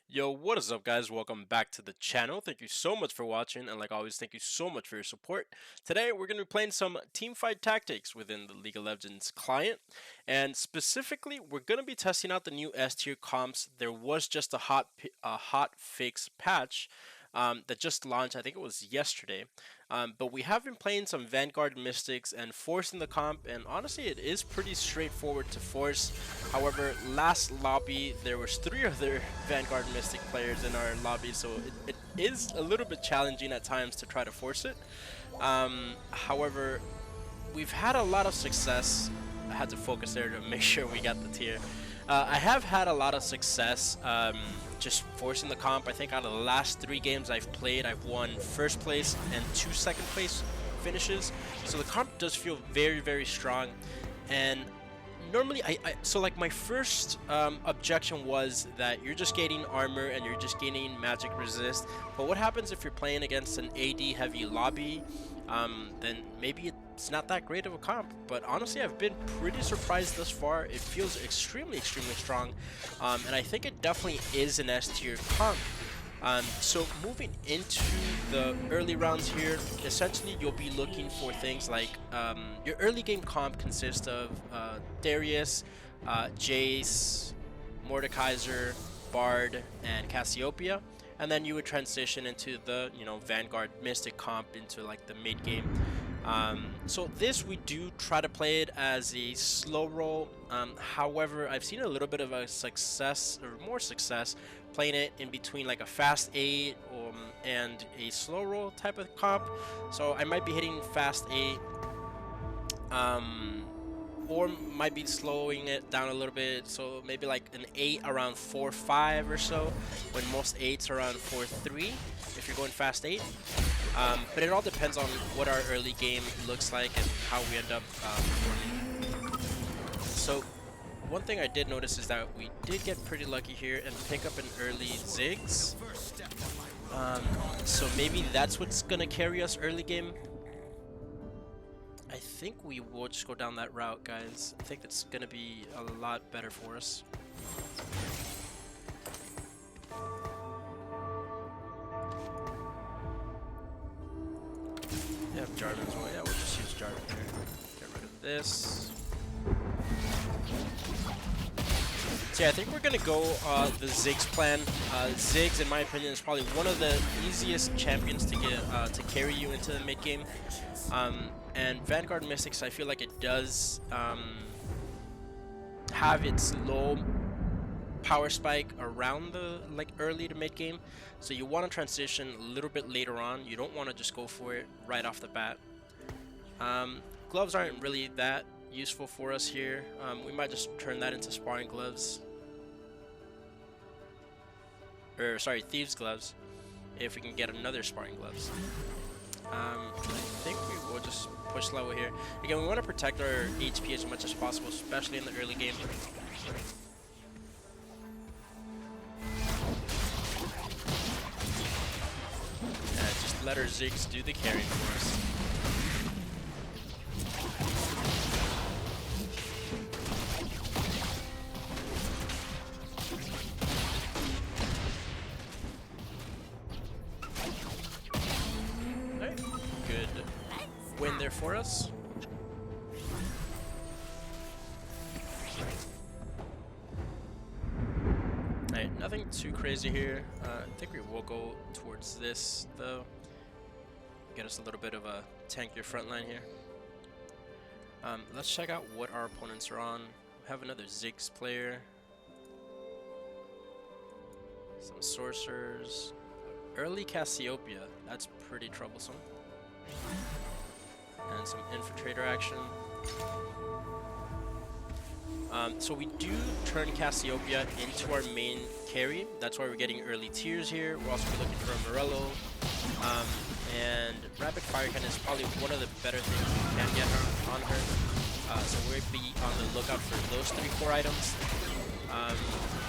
Yo, what is up, guys? Welcome back to the channel. Thank you so much for watching, and like always, thank you so much for your support. Today, we're going to be playing some teamfight tactics within the League of Legends client, and specifically, we're going to be testing out the new S tier comps. There was just a hot fix patch that just launched. I think it was yesterday. But we have been playing some Vanguard Mystics and forcing the comp, and honestly, it is pretty straightforward to force. However, last lobby, there was 3 other Vanguard Mystic players in our lobby, so it is a little bit challenging at times to try to force it. However, we've had a lot of success. I had to focus there to make sure we got the tier. I have had a lot of success just forcing the comp. I think out of the last 3 games I've played, I've won first place and 2 second place finishes. So the comp does feel very, very strong. And normally, so like my first objection was that you're just gaining armor and you're just gaining magic resist. But what happens if you're playing against an AD heavy lobby? Then maybe it's not that great of a comp. But honestly, I've been pretty surprised thus far. It feels extremely, extremely strong, and I think it definitely is an S tier comp. So moving into the early rounds here, essentially you'll be looking for things like your early game comp consists of Darius, Jace, Mordekaiser, Bard, and Cassiopeia, and then you would transition into the Vanguard Mystic comp into like the mid game. So this we do try to play it as a slow roll. However, I've seen a little bit of a success or more success playing it in between like a fast 8 and a slow roll type of comp. So I might be hitting fast 8 or might be slowing it down a little bit, so maybe like an 8 around 4.5 or so, when most 8s are around 4.3 if you're going fast 8. But it all depends on what our early game looks like and how we end up performing. So one thing I did notice is that we did get pretty lucky here and pick up an early Ziggs. So maybe that's what's gonna carry us early game. I think we will just go down that route, guys. I think that's gonna be a lot better for us. Yeah, Jarvan as well. Yeah, we'll just use Jarvan here. Get rid of this. So yeah, I think we're gonna go the Ziggs plan. Ziggs, in my opinion, is probably one of the easiest champions to get to carry you into the mid game. And Vanguard Mystics, I feel like it does have its low power spike around the early to mid game, so you want to transition a little bit later on. You don't want to just go for it right off the bat. Gloves aren't really that useful for us here. We might just turn that into sparring gloves, or sorry, thieves gloves, if we can get another sparring gloves. I think we will just push level here. Again, we want to protect our HP as much as possible, especially in the early game. Just let our Ziggs do the carrying for us. Alright, good win there for us. Alright, nothing too crazy here. I think we will go towards this though. Get us a little bit of a tankier front line here. Let's check out what our opponents are on. We have another Ziggs player. Some sorcerers. Early Cassiopeia, that's pretty troublesome. And some infiltrator action. So we do turn Cassiopeia into our main carry. That's why we're getting early tiers here. We're also looking for a Morello. And rapid fire cannon is probably one of the better things we can get on her. So we'll be on the lookout for those 3 core items.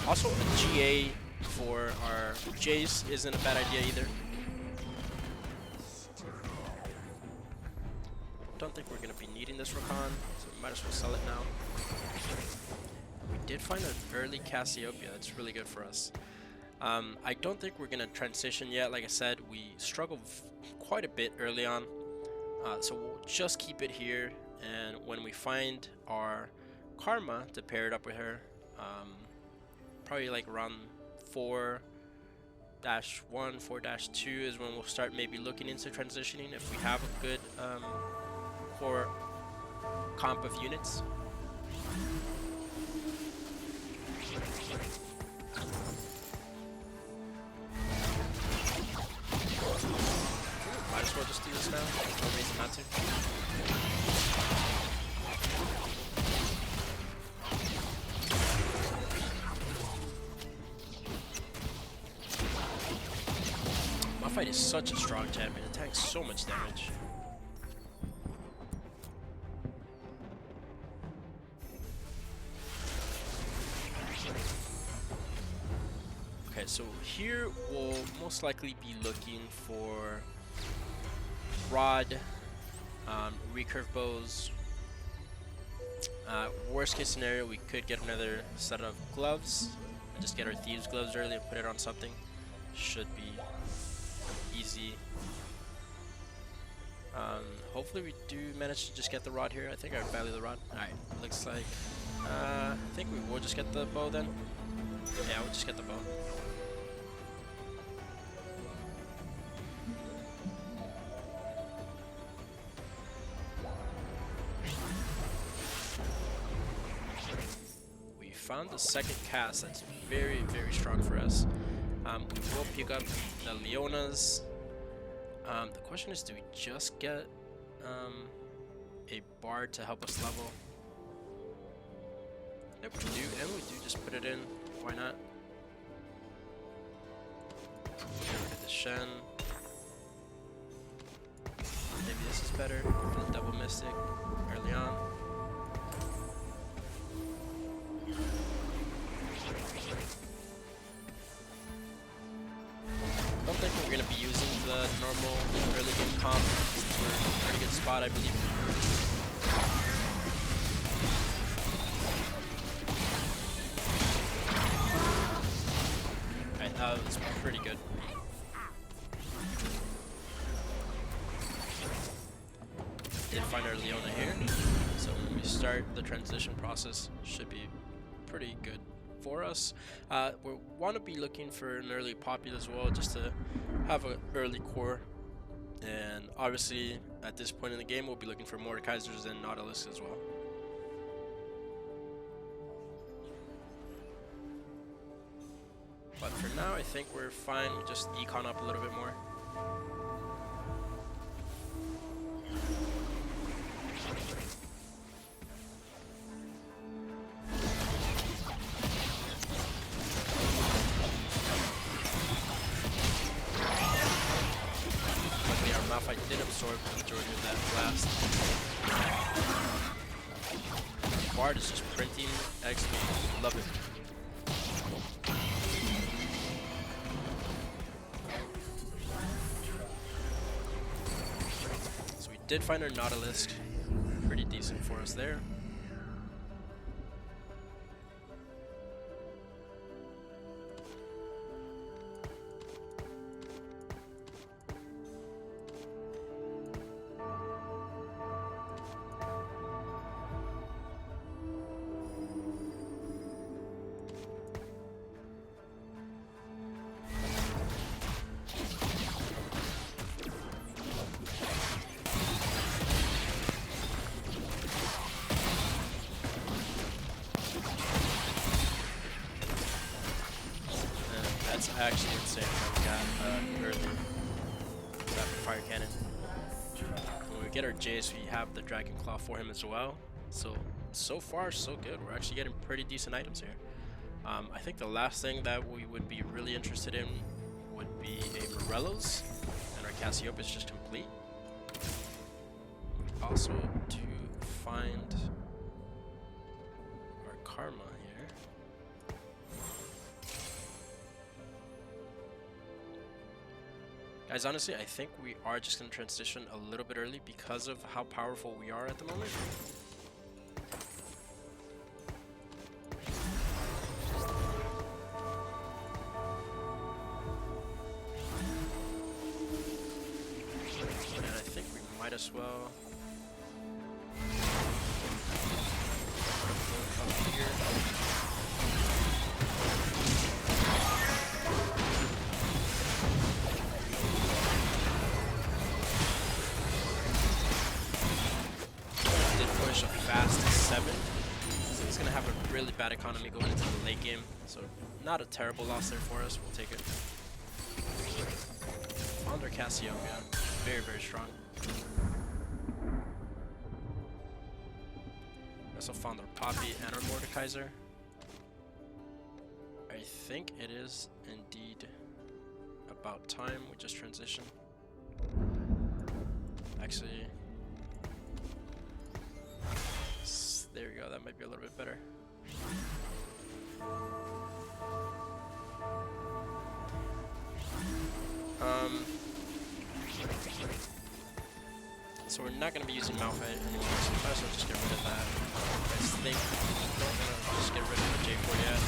Also a GA for our Jace isn't a bad idea either. Don't think we're going to be needing this Rakan, so we might as well sell it now. We did find an early Cassiopeia. That's really good for us. I don't think we're gonna transition yet. Like I said, we struggled quite a bit early on, so we'll just keep it here. And when we find our Karma to pair it up with her, probably like around 4-1, 4-2 is when we'll start maybe looking into transitioning if we have a good core comp of units. Might as well just do this now. No reason not to. My fight is such a strong champion. It tanks so much damage. Okay, so here we'll most likely be looking for rod, recurve bows. Worst case scenario, we could get another set of gloves and just get our thieves gloves early and put it on something. Should be easy. Hopefully we do manage to just get the rod here. I think I would value the rod. Alright, looks like I think we will just get the bow then. Yeah, we'll just get the bow. We found the second cast that's very, very strong for us. We will pick up the Leonas. The question is, do we just get a bard to help us level? Yep, we do, and we do just put it in. Why not? Get rid of the Shen. Maybe this is better for the double mystic early on. I don't think we're going to be using the normal early game comp. We're in a pretty good spot, I believe. Alright, that was pretty good. Did find our Leona here, so when we start the transition process, should be pretty good for us. We want to be looking for an early Poppy as well, just to have an early core. And obviously, at this point in the game, we'll be looking for Mordekaisers and Nautilus as well. But for now, I think we're fine. We just econ up a little bit more. I did absorb the majority of that blast. Bard is just printing XP. Love it. So we did find our Nautilus. Pretty decent for us there. That's actually insane how we got early rapid fire cannon. When we get our Jace, we have the Dragon Claw for him as well. So far, so good. We're actually getting pretty decent items here. I think the last thing that we would be really interested in would be a Morello's, and our Cassiope is just complete. Also, to find our Karma here. Guys, honestly, I think we are just going to transition a little bit early because of how powerful we are at the moment. as well. Did push a fast 7. So he's gonna have a really bad economy going into the late game. So not a terrible loss there for us. We'll take it. Under Cassiopeia, very, very strong. Also found our Poppy and our Mordekaiser. I think it is indeed about time we just transition. Actually, there we go, that might be a little bit better. So we're not going to be using Malphite anymore, so we might as well just get rid of that. I think we don't want to just get rid of the J4 yet.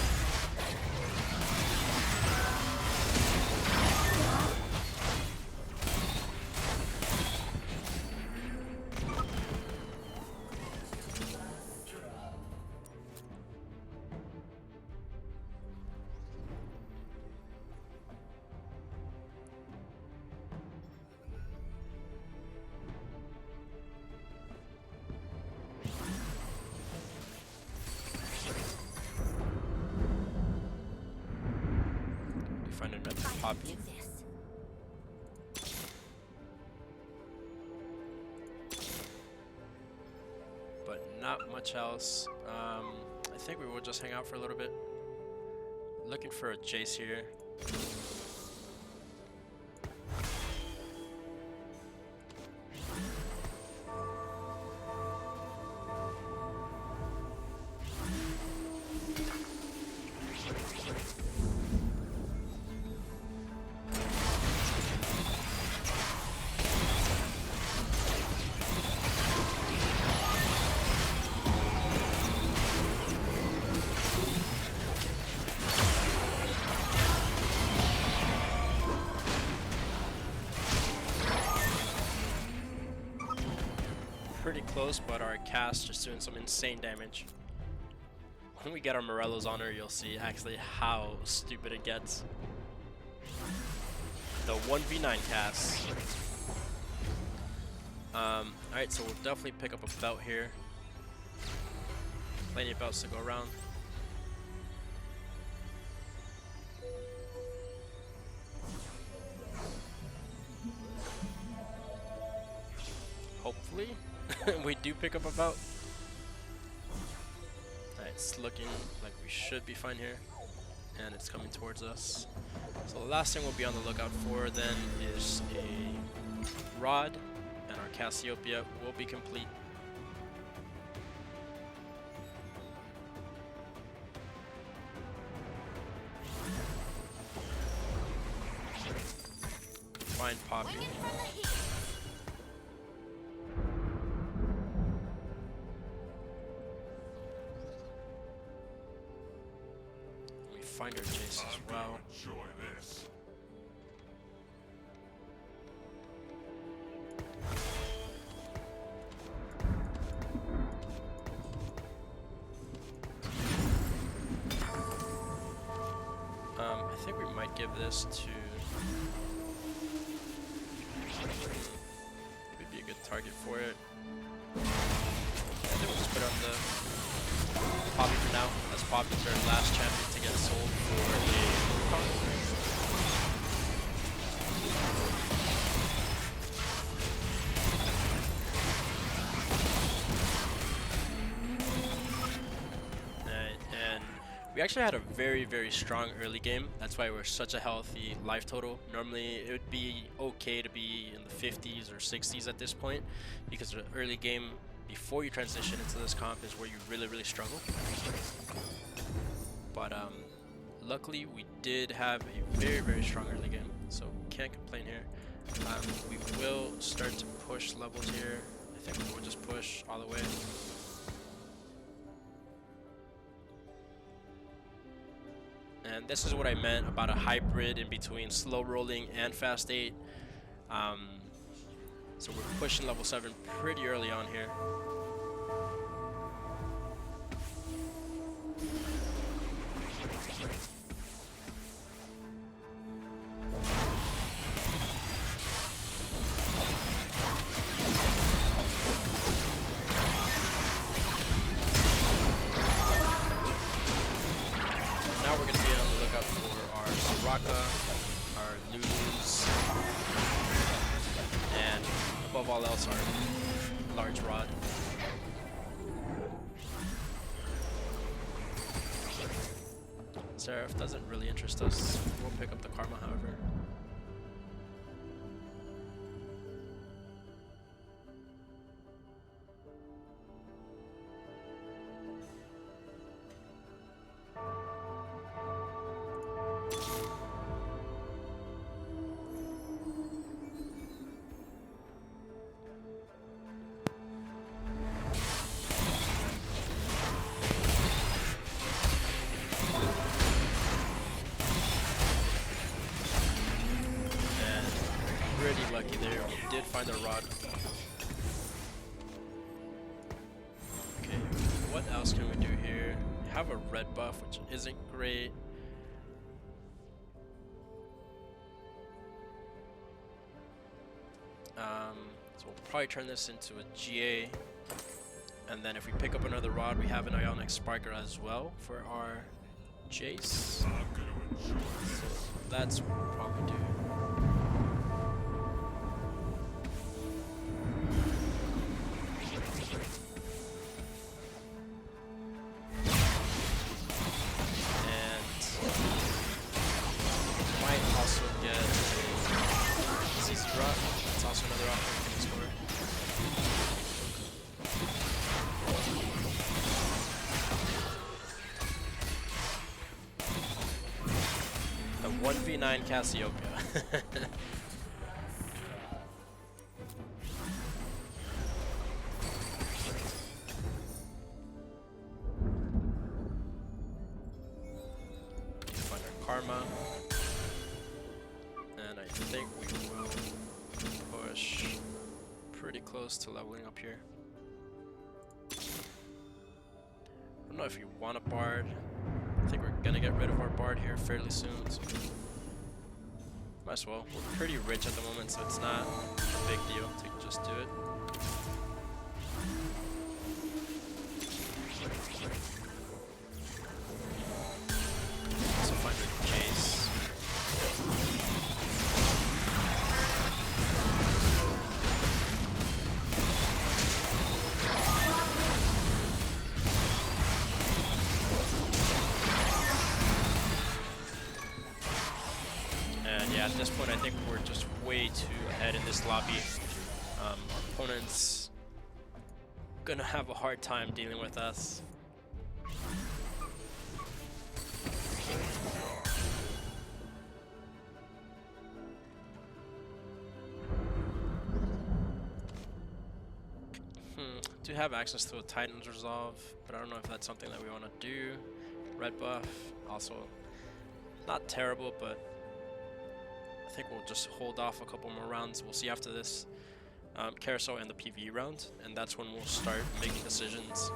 Find another Poppy. But not much else. I think we will just hang out for a little bit. Looking for a Jace here. Pretty close, but our cast just doing some insane damage. When we get our Morello's on her, you'll see actually how stupid it gets. The 1v9 cast. Alright, so we'll definitely pick up a belt here. Plenty of belts to go around. Hopefully. We do pick up a belt. It's looking like we should be fine here, and it's coming towards us. So the last thing we'll be on the lookout for then is a rod, and our Cassiopeia will be complete. Find Poppy. Find our Jace as well. I think we might give this to would be a good target for it. I think we'll just put on the Poppy for now, as Poppy's our last champion to get sold for a and we actually had a very, very strong early game. That's why we're such a healthy life total. Normally it would be okay to be in the 50s or 60s at this point, because the early game before you transition into this comp is where you really, really struggle. But luckily we did have a very, very strong early game, so can't complain here. We will start to push levels here. I think we will just push all the way. And this is what I meant about a hybrid in between slow rolling and fast 8. So we're pushing level 7 pretty early on here. Now we're going to be on the lookout for our Soraka, our Lulus, and above all else our large rod. Seraph doesn't really interest us. We'll pick up the Karma, however. Pretty lucky there. We did find a rod. Okay, what else can we do here? We have a red buff, which isn't great. So we'll probably turn this into a GA. And then if we pick up another rod, we have an Ionic Sparker as well for our Jace. So that's what we'll probably do. Also get a CC drop. That's also another option we can score. The 1v9 Cassiopeia. Find our Karma. I think we will push pretty close to leveling up here. I don't know if you want a Bard. I think we're gonna get rid of our Bard here fairly soon, so might as well. We're pretty rich at the moment, so it's not a big deal to just do it. Also find a Jace. Yeah, at this point I think we're just way too ahead in this lobby. Our opponent's gonna have a hard time dealing with us. Do have access to a Titan's Resolve, but I don't know if that's something that we want to do. Red buff, also not terrible, but I think we'll just hold off a couple more rounds. We'll see after this carousel and the PvE round, and that's when we'll start making decisions.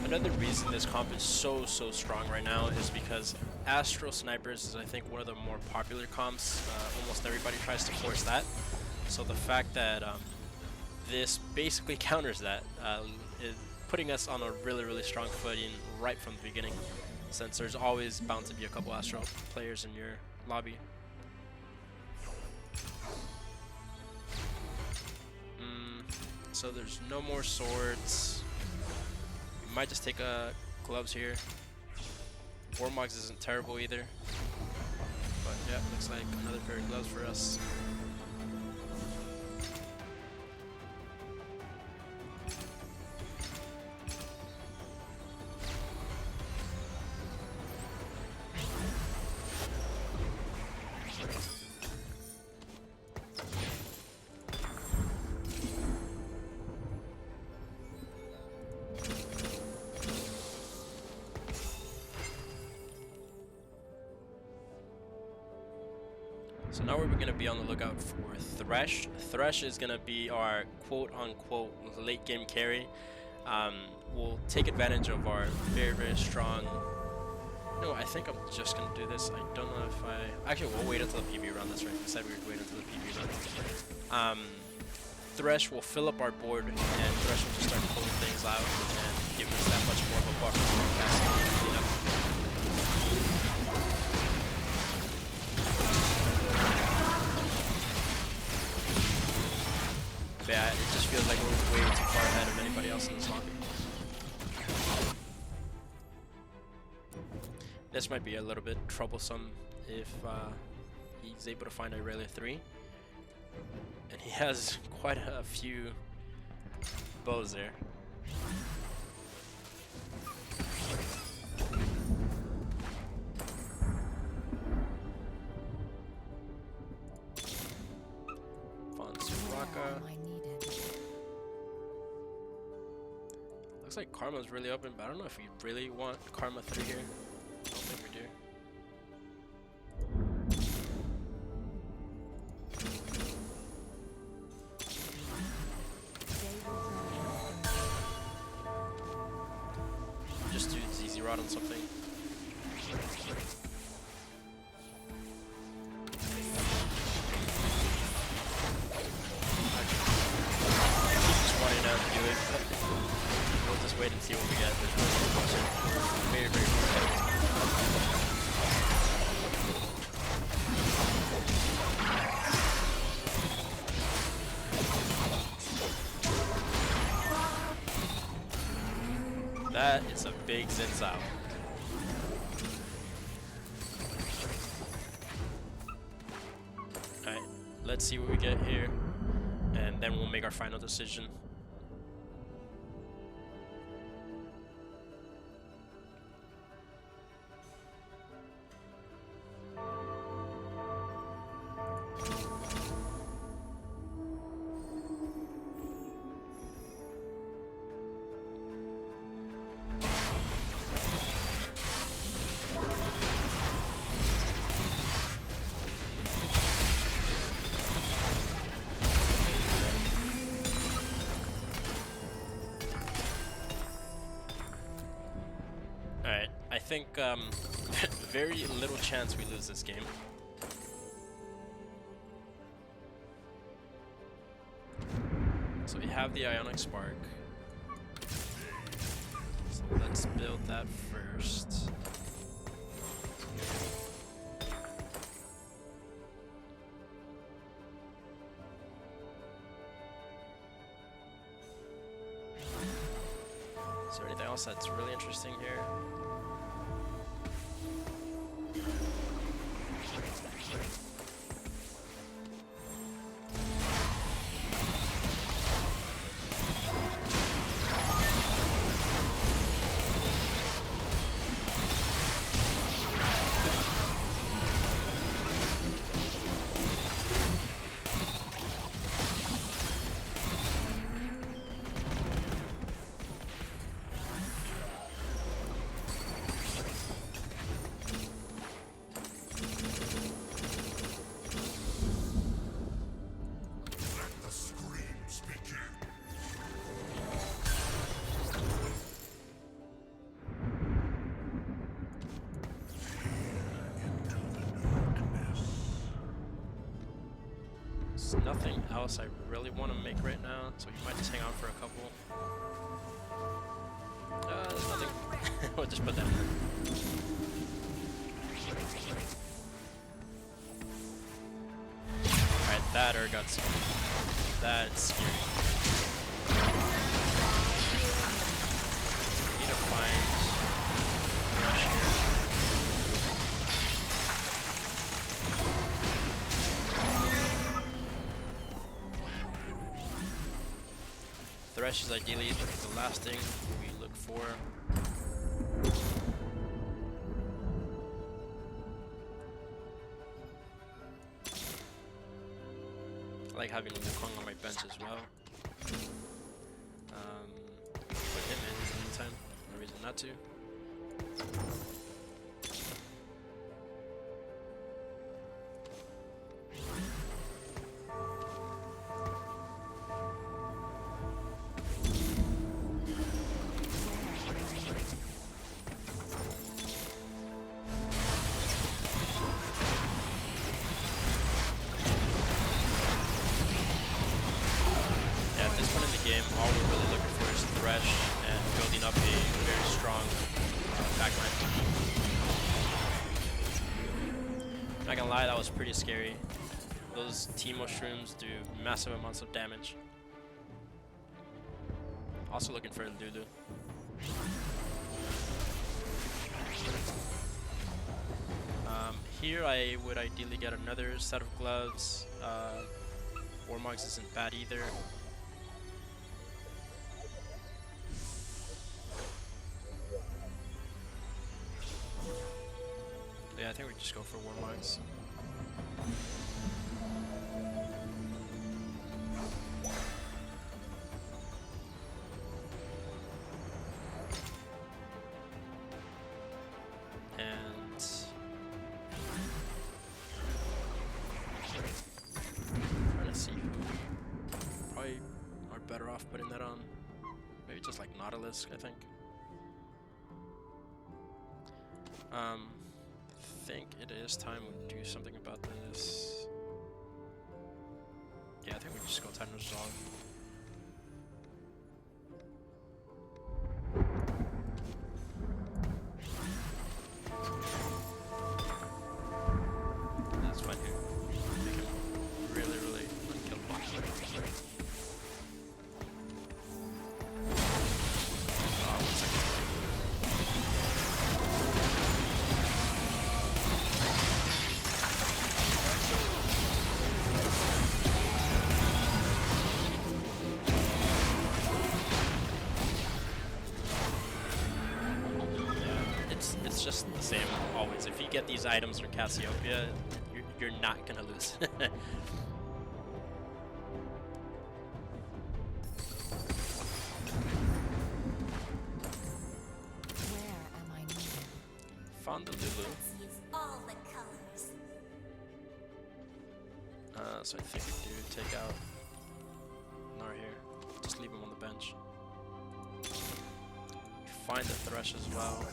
Another reason this comp is so strong right now is because Astral Snipers is, I think, one of the more popular comps. Almost everybody tries to force that. So the fact that this basically counters that, is putting us on a really strong footing right from the beginning, since there's always bound to be a couple Astral players in your lobby. So there's no more swords. Might just take gloves here. Warmogs isn't terrible either. But yeah, looks like another pair of gloves for us. Now we're going to be on the lookout for Thresh. Thresh is going to be our quote-unquote late game carry. We'll take advantage of our very strong... No, I think I'm just going to do this. I don't know if I... Actually, we'll wait until the PB run. That's right. We said we would wait until the PB run. Thresh will fill up our board, and Thresh will just start pulling things out and give us that much more of a buffer for casting and cleanup. But yeah, it just feels like we're way too far ahead of anybody else in this lobby. This might be a little bit troublesome if he's able to find Irelia 3. And he has quite a few bows there. Sorsaro. Looks like Karma's really open, but I don't know if we really want Karma 3 here. I don't think we do. Just do ZZ Rod on something. Just wanting to do it, but we'll just wait and see what we get. Very far. That is a big Zinzao. Alright, let's see what we get here, and then we'll make our final decision. I think very little chance we lose this game. So we have the Ionic Spark. So let's build that first. Is there anything else that's really interesting here? Nothing else I really want to make right now, so you might just hang on for a couple. There's nothing. We'll just put that in there. Alright, that got scary. That's scary. Need to find Rush here. Thresh is ideally the last thing we look for. I like having Wukong on my bench as well. Put him in anytime. No reason not to. game, all we're really looking for is Thresh and building up a very strong backline. Not gonna lie, that was pretty scary. Those Teemo shrooms do massive amounts of damage. Also looking for Lulu. Here I would ideally get another set of gloves. Warmogs isn't bad either. Yeah, I think we just go for Warmogs. Better off putting that on maybe just like Nautilus, I think. I think it is time we do something about this. Yeah, I think we just go time resolve. That's fine here. Make him really, really unkillable. It's just the same always. If you get these items from Cassiopeia, you're not gonna lose. Found the Lulu. So I think we do take out Gnar here. Just leave him on the bench. Find the Thresh as well.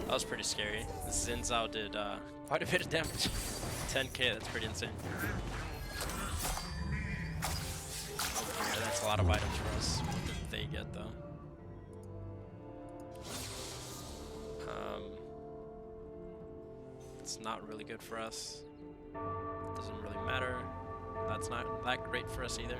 That was pretty scary. Xin Zhao did quite a bit of damage. 10k, that's pretty insane. Yeah, that's a lot of items for us. What did they get though? It's not really good for us. Doesn't really matter. That's not that great for us either.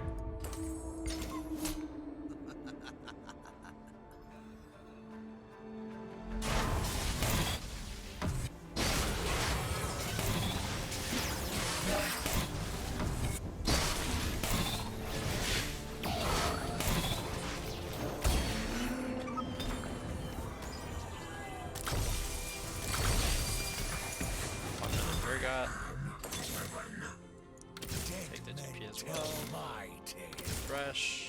Take the GP as well. Fresh.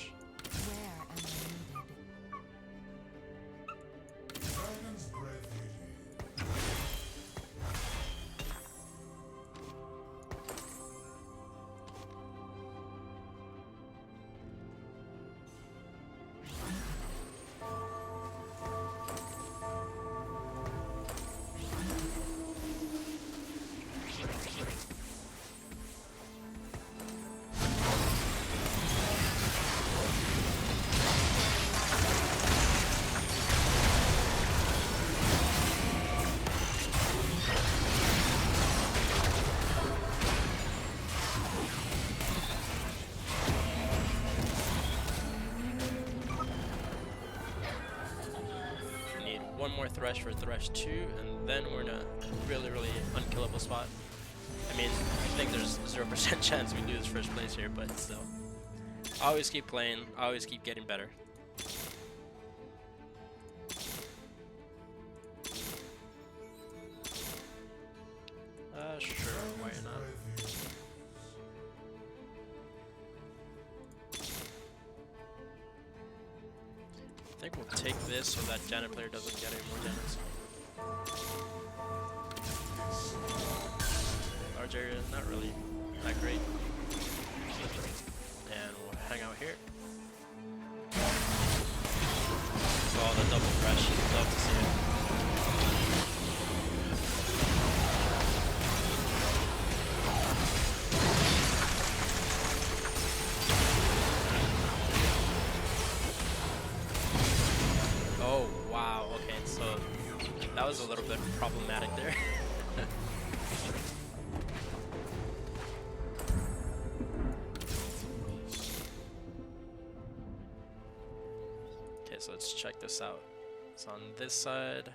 One more Thresh for Thresh 2, and then we're in a really, really unkillable spot. I mean, I think there's 0% chance we lose first place here, but still. Always keep playing, always keep getting better. Sure, why not? I think we'll take this so that Janet player doesn't get any more damage. Large area, not really that great. And we'll hang out here. Oh, the double crash. Love to see it. Oh, wow. Okay, so that was a little bit problematic there. Okay, so let's check this out. It's on this side.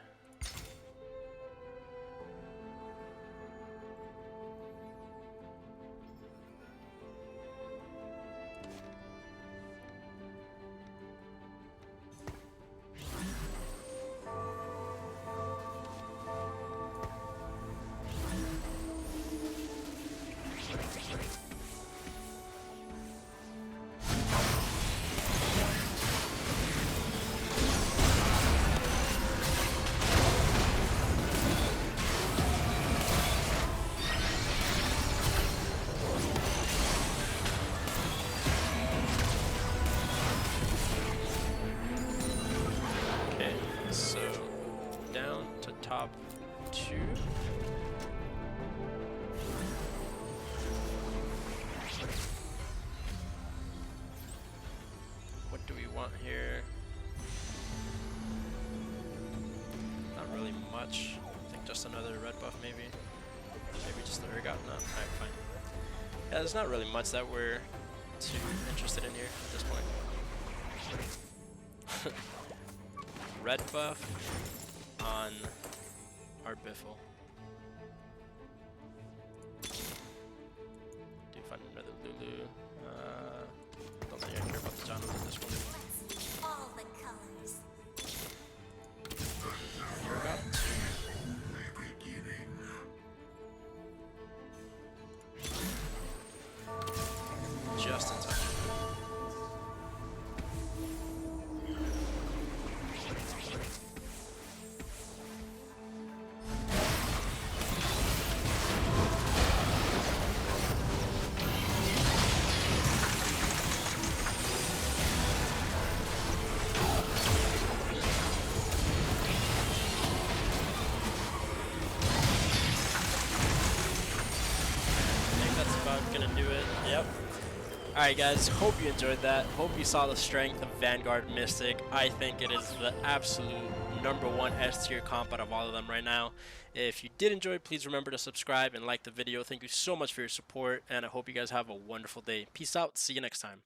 Top 2. What do we want here? Not really much. I think just another red buff maybe. Maybe just the ergot. No, alright, fine. Yeah, there's not really much that we're too interested in here at this point. Red buff on our Biffle. Do you find another Lulu? Don't think I care about the John with this one. All the colors. You're about just in time. Gonna do it. Yep. Alright guys, hope you enjoyed that. Hope you saw the strength of Vanguard Mystic. I think it is the absolute #1 S tier comp out of all of them right now. If you did enjoy, please remember to subscribe and like the video. Thank you so much for your support, and I hope you guys have a wonderful day. Peace out. See you next time.